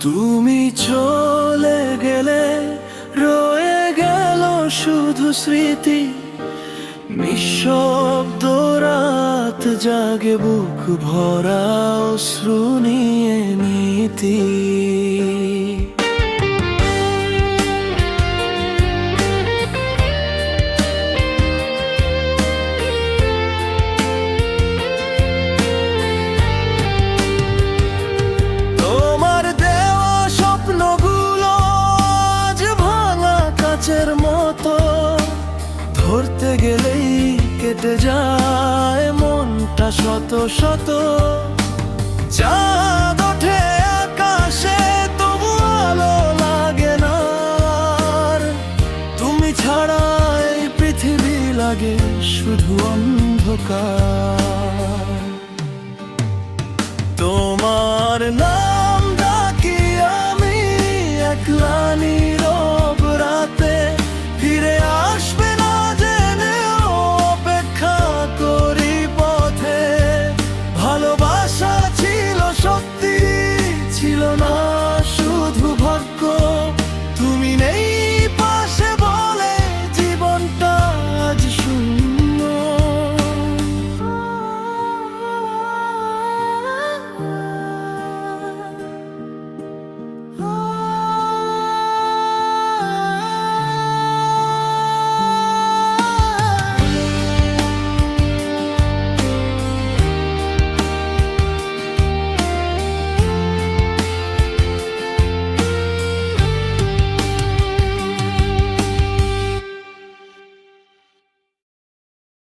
তুমি চলে গেলে রয়ে গেল শুধু স্মৃতি, নিঃশব্দ রাত জাগে বুক ভরা অশ্রু নিয়ে নীতি। তোমার দেওয়া স্বপ্নগুলো আজ ভাঙা কাচের মতো, ধরতে গেলেই কেটে যায় মনটা শত শত। চাঁদ ওঠে আকাশে তবু আলো লাগে না, আর তুমি ছাড়া এই পৃথিবী লাগে শুধু অন্ধকার।